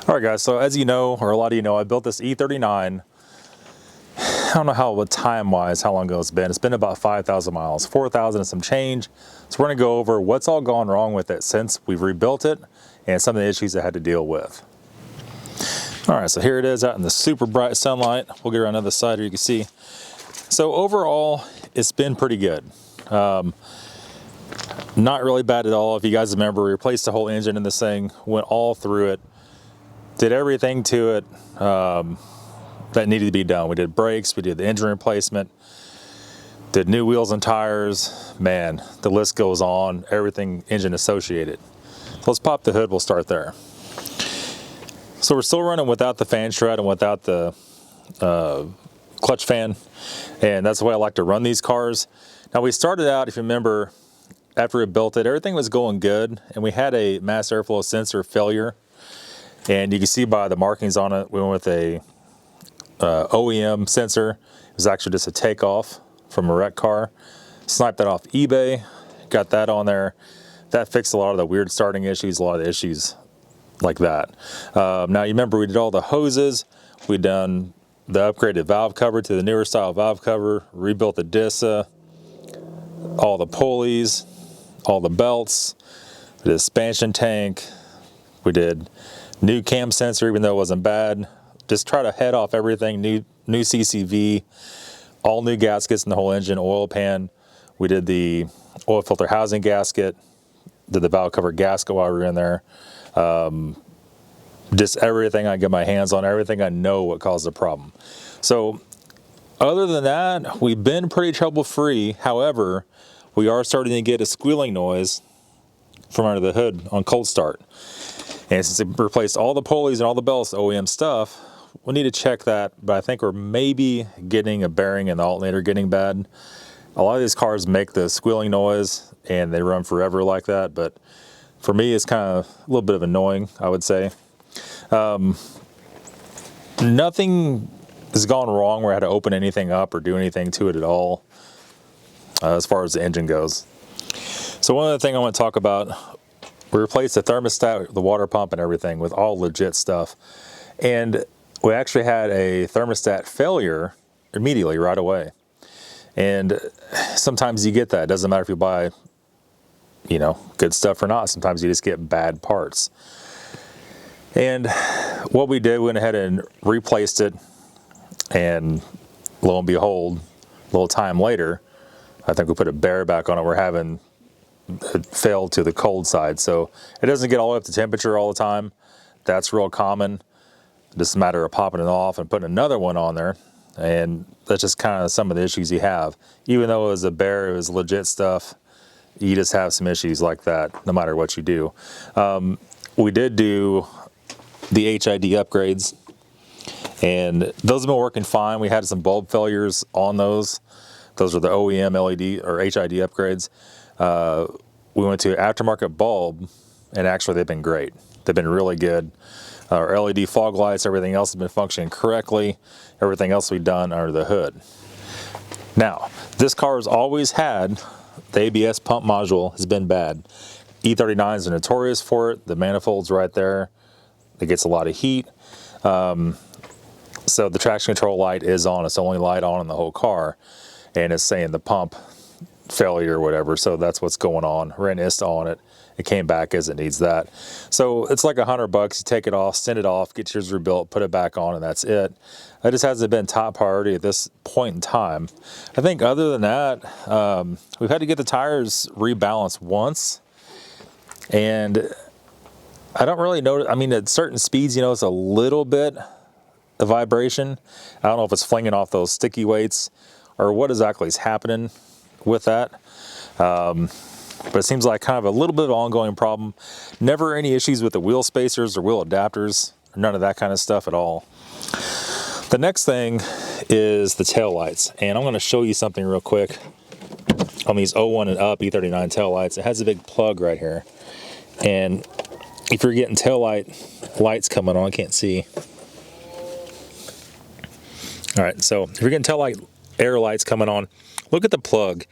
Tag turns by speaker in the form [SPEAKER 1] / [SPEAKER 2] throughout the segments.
[SPEAKER 1] All right, guys, so as you know, or a lot of you know, I built this E39. I don't know how time-wise, how long ago it's been. It's been about 5,000 miles, 4,000 and some change. So we're gonna go over what's all gone wrong with it since we've rebuilt it and some of the issues I had to deal with. All right, so here it is out in the super bright sunlight. We'll get around the other side here, you can see. So overall, it's been pretty good. Not really bad at all. If you guys remember, we replaced the whole engine in this thing, went all through it, did everything to it that needed to be done. We did brakes, we did the engine replacement, did new wheels and tires. Man, the list goes on, everything engine associated. So let's pop the hood, we'll start there. So we're still running without the fan shroud and without the clutch fan, and that's the way I like to run these cars. Now we started out, if you remember, after we built it, everything was going good, and we had a mass airflow sensor failure. And you can see by the markings on it, we went with a OEM sensor. It was actually just a takeoff from a wrecked car. Sniped that off eBay, got that on there. That fixed a lot of the weird starting issues, a lot of the issues like that. Now you remember we did all the hoses, we done the upgraded valve cover to the newer style valve cover, rebuilt the DISA, all the pulleys, all the belts, the expansion tank, we did new cam sensor, even though it wasn't bad. Just try to head off everything, new CCV, all new gaskets in the whole engine, oil pan. We did the oil filter housing gasket, did the valve cover gasket while we were in there. Just everything I get my hands on, everything I know what caused the problem. So other than that, we've been pretty trouble-free. However, we are starting to get a squealing noise from under the hood on cold start. And since it replaced all the pulleys and all the belts, OEM stuff, we'll need to check that. But I think we're maybe getting a bearing in the alternator getting bad. A lot of these cars make the squealing noise and they run forever like that. But for me, it's kind of a little bit of annoying, I would say. Nothing has gone wrong where I had to open anything up or do anything to it at all as far as the engine goes. So one other thing I want to talk about, we replaced the thermostat, the water pump and everything with all legit stuff. And we actually had a thermostat failure immediately right away. And sometimes you get that. It doesn't matter if you buy, you know, good stuff or not. Sometimes you just get bad parts. And what we did, we went ahead and replaced it. And lo and behold, a little time later, I think we put a bear back on it. We're having it failed to the cold side, so it doesn't get all the way up to temperature all the time. That's real common. Just a matter of popping it off and putting another one on there, and that's just kind of some of the issues you have. Even though it was a bear, it was legit stuff, you just have some issues like that no matter what you do. We did do the HID upgrades, and those have been working fine. We had some bulb failures on those. Those are the OEM LED or HID upgrades. We went to aftermarket bulb, and actually they've been great. They've been really good. Our LED fog lights, everything else has been functioning correctly. Everything else we've done under the hood. Now, this car has always had the ABS pump module has been bad. E39s are notorious for it. The manifold's right there. It gets a lot of heat. So the traction control light is on. It's the only light on in the whole car. And it's saying the pump failure or whatever, so that's what's going on. Ran ISTA on it. It came back as it needs that. So it's like $100. You take it off, send it off, get yours rebuilt, put it back on, and that's it. That just hasn't been top priority at this point in time. I think other than that, we've had to get the tires rebalanced once, and I don't really know. I mean, at certain speeds, you know, it's a little bit of vibration. I don't know if it's flinging off those sticky weights or what exactly is happening with that. But it seems like kind of a little bit of an ongoing problem. Never any issues with the wheel spacers or wheel adapters, none of that kind of stuff at all. The next thing is the tail lights, and I'm going to show you something real quick on these 01 and up E39 tail lights. It has a big plug right here, and if you're getting tail lights coming on, I can't see. All right, so if you're getting tail light air lights coming on, look at the plug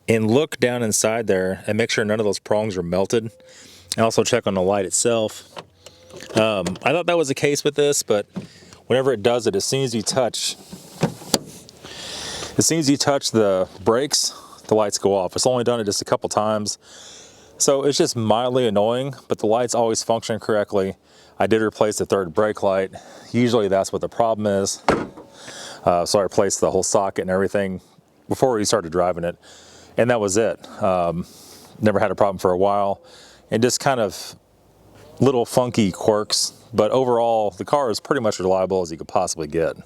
[SPEAKER 1] and look down inside there and make sure none of those prongs are melted. And also check on the light itself. I thought that was the case with this, but whenever it does it, as soon as you touch the brakes, the lights go off. It's only done it just a couple times. So it's just mildly annoying, but the lights always function correctly. I did replace the third brake light. Usually that's what the problem is. So I replaced the whole socket and everything before we started driving it. And that was it. Never had a problem for a while. And just kind of little funky quirks. But overall, the car is pretty much reliable as you could possibly get.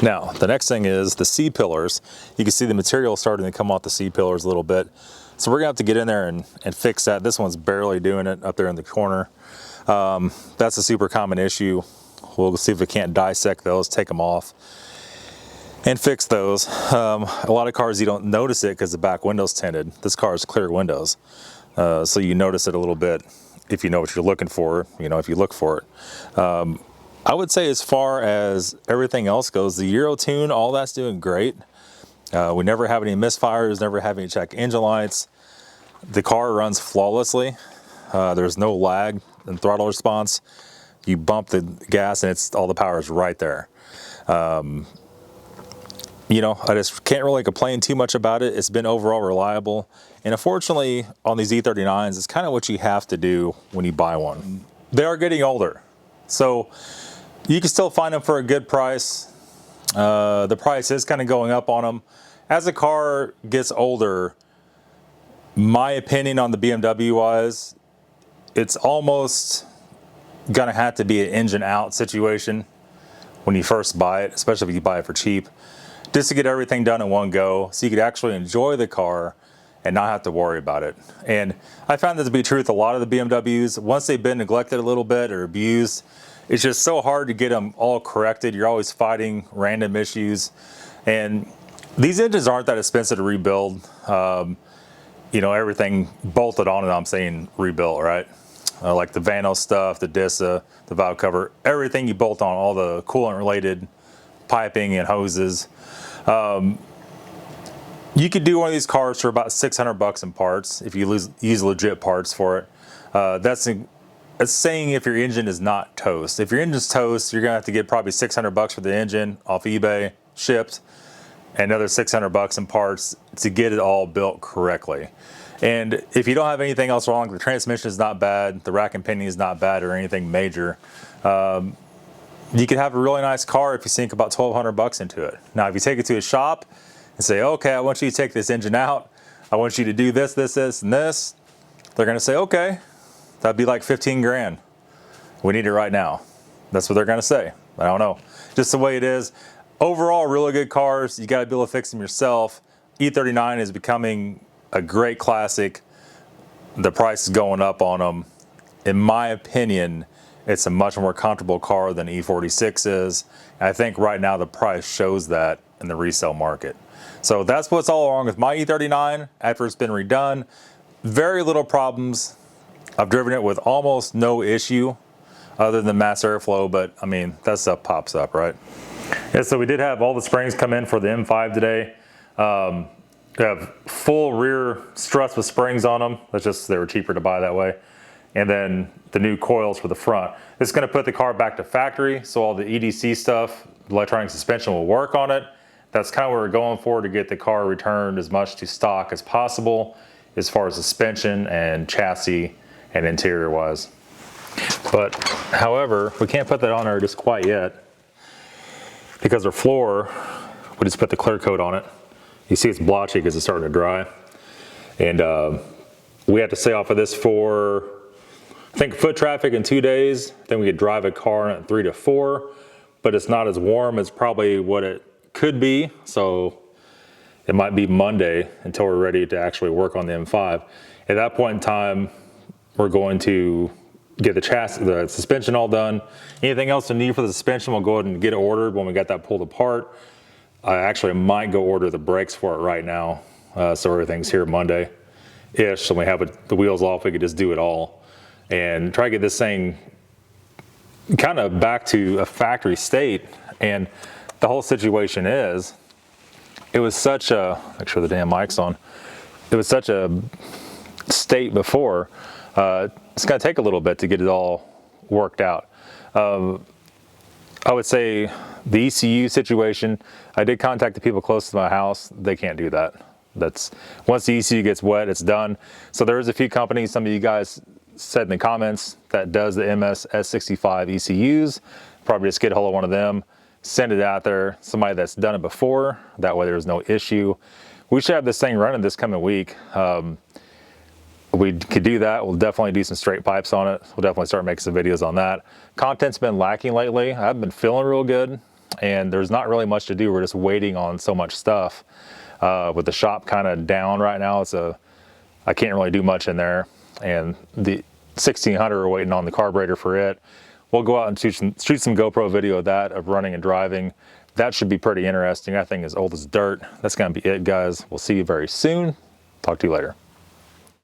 [SPEAKER 1] Now, the next thing is the C-pillars. You can see the material starting to come off the C-pillars a little bit. So we're gonna have to get in there and fix that. This one's barely doing it up there in the corner. That's a super common issue. We'll see if we can't dissect those, take them off, and fix those. A lot of cars you don't notice it because the back window's tinted. This car is clear windows. So you notice it a little bit if you know what you're looking for, if you look for it. I would say as far as everything else goes, the Euro tune, all that's doing great. We never have any misfires, never have any check engine lights. The car runs flawlessly. There's no lag in throttle response. You bump the gas and all the power is right there. I just can't really complain too much about it. It's been overall reliable. And unfortunately, on these E39s, it's kind of what you have to do when you buy one. They are getting older. So you can still find them for a good price. The price is kind of going up on them. As the car gets older, my opinion on the BMW was, it's almost gonna have to be an engine out situation when you first buy it, especially if you buy it for cheap, just to get everything done in one go so you could actually enjoy the car and not have to worry about it. And I found that to be true with a lot of the BMWs. Once they've been neglected a little bit or abused, it's just so hard to get them all corrected. You're always fighting random issues. And these engines aren't that expensive to rebuild. Everything bolted on it, I'm saying rebuilt, right? Like the Vano stuff, the DISA, the valve cover, everything you bolt on, all the coolant related piping and hoses. You could do one of these cars for about $600 in parts if you use legit parts for it. That's saying if your engine is not toast. If your engine's toast, you're gonna have to get probably $600 for the engine off eBay, shipped, and another $600 in parts to get it all built correctly. And if you don't have anything else wrong, the transmission is not bad, the rack and pinion is not bad or anything major, you could have a really nice car if you sink about $1,200 into it. Now, if you take it to a shop and say, okay, I want you to take this engine out, I want you to do this, this, this, and this, they're gonna say, okay, that'd be like 15 grand. We need it right now. That's what they're gonna say. I don't know, just the way it is. Overall, really good cars. You gotta be able to fix them yourself. E39 is becoming a great classic. The price is going up on them. In my opinion, it's a much more comfortable car than E46 is. And I think right now the price shows that in the resale market. So that's what's all wrong with my E39 after it's been redone. Very little problems. I've driven it with almost no issue other than mass airflow, but I mean, that stuff pops up, right? Yeah, so we did have all the springs come in for the M5 today. We have full rear struts with springs on them. That's just, they were cheaper to buy that way. And then the new coils for the front. It's gonna put the car back to factory, so all the EDC stuff, electronic suspension will work on it. That's kind of what we're going for, to get the car returned as much to stock as possible as far as suspension and chassis and interior wise. But however, we can't put that on there just quite yet because our floor, we just put the clear coat on it. You see it's blotchy because it's starting to dry. And we had to stay off of this for, I think, foot traffic in 2 days. Then we could drive a car in 3 to 4, but it's not as warm as probably what it could be. So it might be Monday until we're ready to actually work on the M5. At that point in time, we're going to get the chassis, the suspension all done. Anything else we need for the suspension, we'll go ahead and get it ordered when we got that pulled apart. I actually might go order the brakes for it right now. So everything's here Monday-ish. So we have the wheels off, we could just do it all and try to get this thing kind of back to a factory state. And the whole situation is, it was such a, make sure the damn mic's on. It was such a state before. It's gonna take a little bit to get it all worked out. I would say the ECU situation, I did contact the people close to my house. They can't do that. That's once the ECU gets wet, it's done. So there's a few companies, some of you guys said in the comments, that does the MS S65 ECUs. Probably just get a hold of one of them, send it out there, somebody that's done it before. That way there's no issue. We should have this thing running this coming week. We could do that. We'll definitely do some straight pipes on it. We'll definitely start making some videos on that. Content's been lacking lately. I've been feeling real good and there's not really much to do. We're just waiting on so much stuff. With the shop kind of down right now, I can't really do much in there. And the 1600, we're waiting on the carburetor for it. We'll go out and shoot some GoPro video of that, of running and driving. That should be pretty interesting. That thing is old as dirt. That's gonna be it, guys. We'll see you very soon. Talk to you later.